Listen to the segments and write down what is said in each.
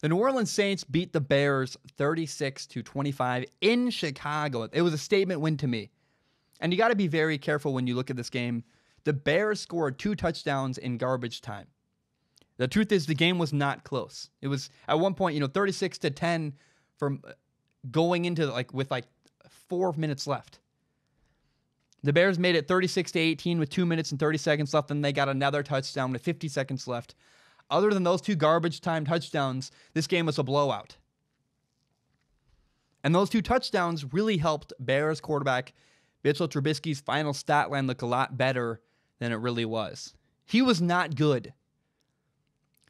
The New Orleans Saints beat the Bears 36-25 in Chicago. It was a statement win to me. And you got to be very careful when you look at this game. The Bears scored 2 touchdowns in garbage time. The truth is the game was not close. It was at one point, 36-10 from going into with 4 minutes left. The Bears made it 36-18 with 2 minutes and 30 seconds left, and they got another touchdown with 50 seconds left. Other than those 2 garbage time touchdowns, this game was a blowout. And those 2 touchdowns really helped Bears quarterback Mitchell Trubisky's final stat line look a lot better than it really was. He was not good.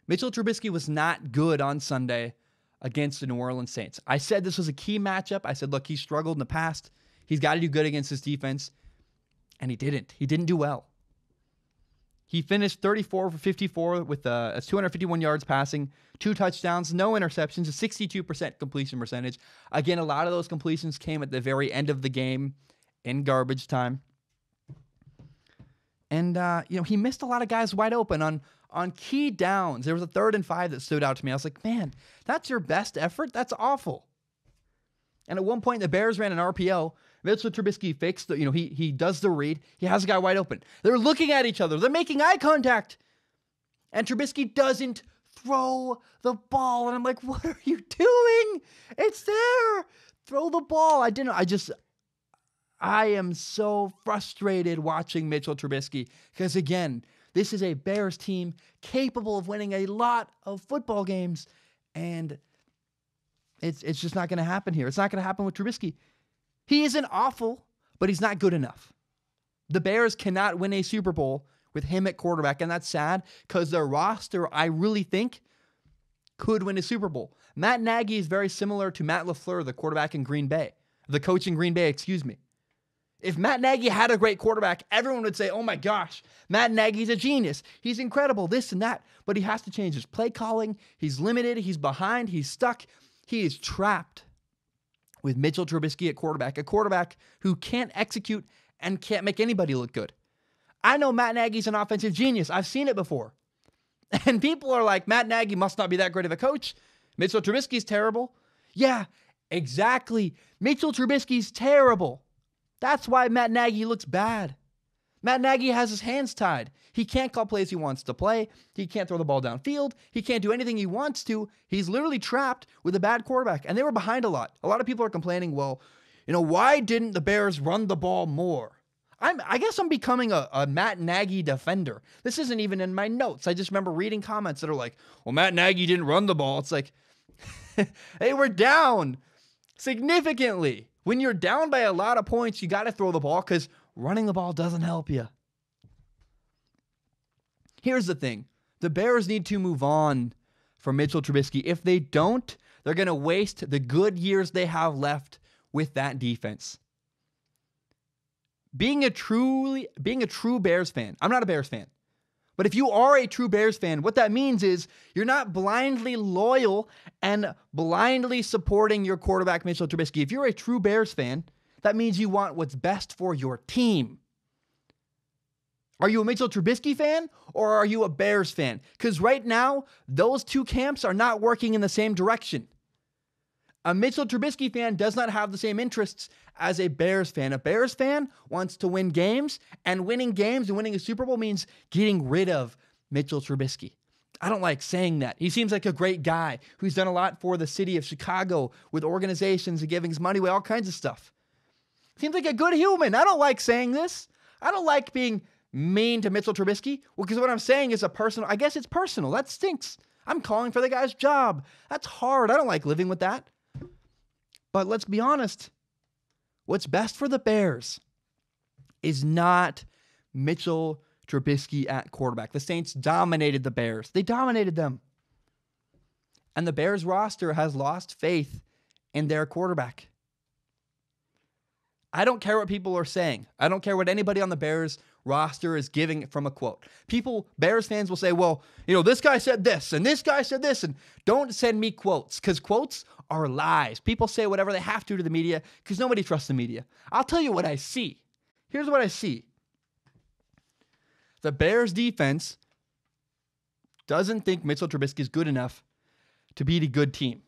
Mitchell Trubisky was not good on Sunday against the New Orleans Saints. I said this was a key matchup. I said, look, he struggled in the past. He's got to do good against this defense. And he didn't. He didn't do well. He finished 34 for 54 with 251 yards passing, 2 touchdowns, no interceptions, a 62% completion percentage. Again, a lot of those completions came at the very end of the game in garbage time. And, he missed a lot of guys wide open on key downs. There was a 3rd and 5 that stood out to me. I was like, man, that's your best effort? That's awful. And at one point, the Bears ran an RPO. Mitchell Trubisky fakes he does the read. He has a guy wide open. They're looking at each other. They're making eye contact. And Trubisky doesn't throw the ball. And I'm like, what are you doing? It's there. Throw the ball. I am so frustrated watching Mitchell Trubisky because, again, this is a Bears team capable of winning a lot of football games, and it's just not going to happen here. It's not going to happen with Trubisky. He isn't awful, but he's not good enough. The Bears cannot win a Super Bowl with him at quarterback, and that's sad because their roster, I really think, could win a Super Bowl. Matt Nagy is very similar to Matt LaFleur, the quarterback in Green Bay. The coach in Green Bay, excuse me. If Matt Nagy had a great quarterback, everyone would say, oh my gosh, Matt Nagy's a genius. He's incredible, this and that. But he has to change his play calling. He's limited. He's behind. He's stuck. He is trapped with Mitchell Trubisky at quarterback, a quarterback who can't execute and can't make anybody look good. I know Matt Nagy's an offensive genius. I've seen it before. And people are like, Matt Nagy must not be that great of a coach. Mitchell Trubisky's terrible. Yeah, exactly. Mitchell Trubisky's terrible. That's why Matt Nagy looks bad. Matt Nagy has his hands tied. He can't call plays he wants to play. He can't throw the ball downfield. He can't do anything he wants to. He's literally trapped with a bad quarterback. And they were behind a lot. A lot of people are complaining, well, why didn't the Bears run the ball more? I guess I'm becoming a Matt Nagy defender. This isn't even in my notes. I just remember reading comments that are like, well, Matt Nagy didn't run the ball. It's like, they were down significantly. When you're down by a lot of points, you got to throw the ball because running the ball doesn't help you. Here's the thing. The Bears need to move on from Mitchell Trubisky. If they don't, they're going to waste the good years they have left with that defense. Being a true Bears fan, I'm not a Bears fan, but if you are a true Bears fan, what that means is you're not blindly loyal and blindly supporting your quarterback, Mitchell Trubisky. If you're a true Bears fan, that means you want what's best for your team. Are you a Mitchell Trubisky fan or are you a Bears fan? Because right now, those two camps are not working in the same direction. A Mitchell Trubisky fan does not have the same interests as a Bears fan. A Bears fan wants to win games, and winning games and winning a Super Bowl means getting rid of Mitchell Trubisky. I don't like saying that. He seems like a great guy who's done a lot for the city of Chicago with organizations and giving his money away, all kinds of stuff. Seems like a good human. I don't like saying this. I don't like being mean to Mitchell Trubisky. Well, because what I'm saying is I guess it's personal. That stinks. I'm calling for the guy's job. That's hard. I don't like living with that. But let's be honest. What's best for the Bears is not Mitchell Trubisky at quarterback. The Saints dominated the Bears. They dominated them. And the Bears roster has lost faith in their quarterback. I don't care what people are saying. I don't care what anybody on the Bears roster is giving from a quote. Bears fans will say, well, this guy said this and this guy said this, and don't send me quotes because quotes are lies. People say whatever they have to the media because nobody trusts the media. I'll tell you what I see. Here's what I see. The Bears defense doesn't think Mitchell Trubisky is good enough to beat a good team.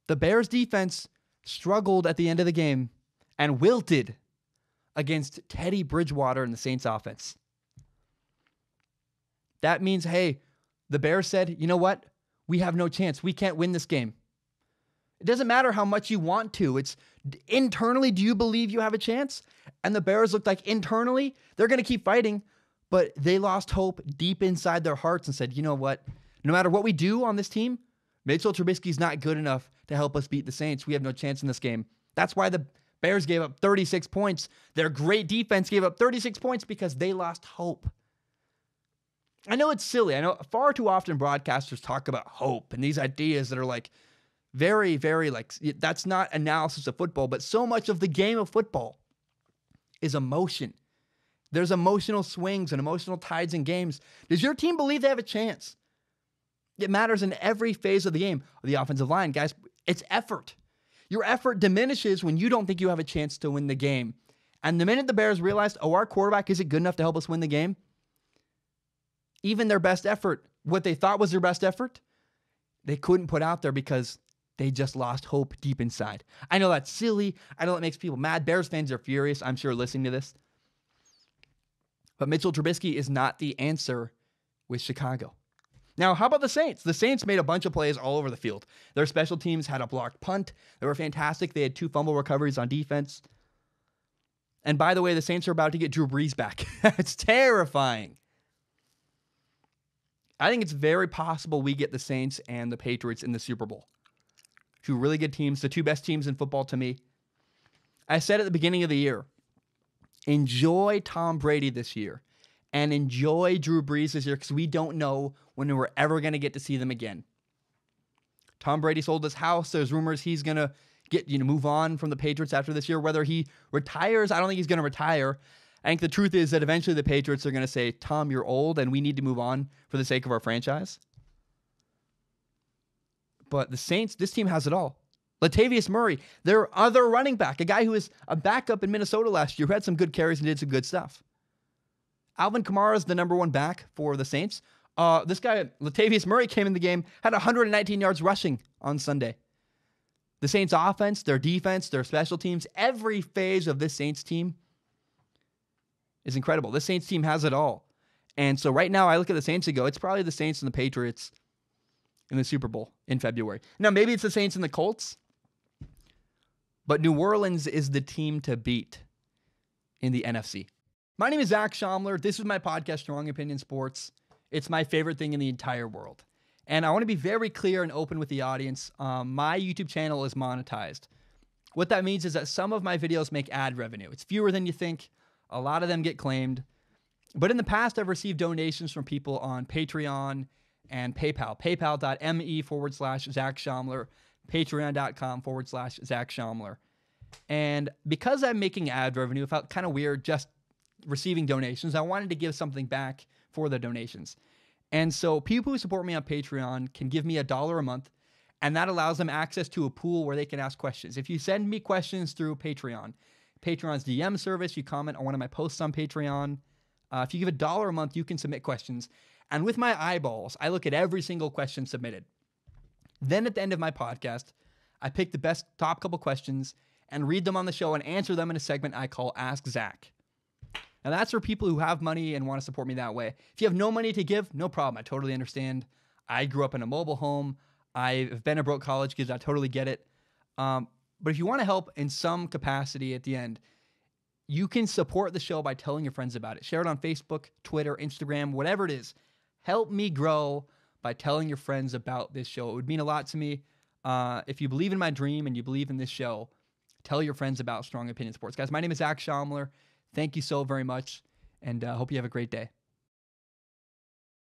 The Bears defense struggled at the end of the game and wilted against Teddy Bridgewater and the Saints offense. That means, hey, the Bears said, you know what? We have no chance. We can't win this game. It doesn't matter how much you want to. It's internally, do you believe you have a chance? And the Bears looked like internally, they're going to keep fighting, but they lost hope deep inside their hearts and said, you know what? No matter what we do on this team, Mitchell Trubisky's not good enough to help us beat the Saints. We have no chance in this game. That's why the Bears gave up 36 points. Their great defense gave up 36 points because they lost hope. I know it's silly. I know far too often broadcasters talk about hope and these ideas that are like very, very like, that's not analysis of football, but so much of the game of football is emotion. There's emotional swings and emotional tides in games. Does your team believe they have a chance? It matters in every phase of the game. The offensive line, guys, it's effort. Your effort diminishes when you don't think you have a chance to win the game. And the minute the Bears realized, oh, our quarterback isn't good enough to help us win the game, even their best effort, what they thought was their best effort, they couldn't put out there because they just lost hope deep inside. I know that's silly. I know it makes people mad. Bears fans are furious, I'm sure, listening to this. But Mitchell Trubisky is not the answer with Chicago. Now, how about the Saints? The Saints made a bunch of plays all over the field. Their special teams had a blocked punt. They were fantastic. They had 2 fumble recoveries on defense. And by the way, the Saints are about to get Drew Brees back. It's terrifying. I think it's very possible we get the Saints and the Patriots in the Super Bowl. 2 really good teams, the 2 best teams in football to me. I said at the beginning of the year, enjoy Tom Brady this year and enjoy Drew Brees this year because we don't know when we're ever going to get to see them again. Tom Brady sold his house. There's rumors he's going to move on from the Patriots after this year. Whether he retires, I don't think he's going to retire. I think the truth is that eventually the Patriots are going to say, Tom, you're old and we need to move on for the sake of our franchise. But the Saints, this team has it all. Latavius Murray, their other running back, a guy who was a backup in Minnesota last year, who had some good carries and did some good stuff. Alvin Kamara is the number 1 back for the Saints. This guy, Latavius Murray, came in the game, had 119 yards rushing on Sunday. The Saints offense, their defense, their special teams, every phase of this Saints team is incredible. This Saints team has it all. And so right now I look at the Saints and go, it's probably the Saints and the Patriots in the Super Bowl in February. Now, maybe it's the Saints and the Colts, but New Orleans is the team to beat in the NFC. My name is Zach Schaumler. This is my podcast, Strong Opinion Sports. It's my favorite thing in the entire world. And I want to be very clear and open with the audience. My YouTube channel is monetized. What that means is that some of my videos make ad revenue. It's fewer than you think. A lot of them get claimed. But in the past, I've received donations from people on Patreon and PayPal. PayPal.me/Zach Schaumler. Patreon.com/Zach Schaumler. And because I'm making ad revenue, it felt kind of weird just receiving donations. I wanted to give something back for the donations. And so people who support me on Patreon can give me $1 a month, and that allows them access to a pool where they can ask questions. If you send me questions through Patreon's DM service, you comment on one of my posts on Patreon. If you give $1 a month, you can submit questions. And with my eyeballs, I look at every single question submitted. Then at the end of my podcast, I pick the best top couple questions and read them on the show and answer them in a segment I call Ask Zach. Now that's for people who have money and want to support me that way. If you have no money to give, no problem. I totally understand. I grew up in a mobile home. I've been a broke college kid. I totally get it. But if you want to help in some capacity at the end, you can support the show by telling your friends about it. Share it on Facebook, Twitter, Instagram, whatever it is. Help me grow by telling your friends about this show. It would mean a lot to me. If you believe in my dream and you believe in this show, tell your friends about Strong Opinion Sports. Guys, my name is Zach Schaumler. Thank you so very much, and hope you have a great day.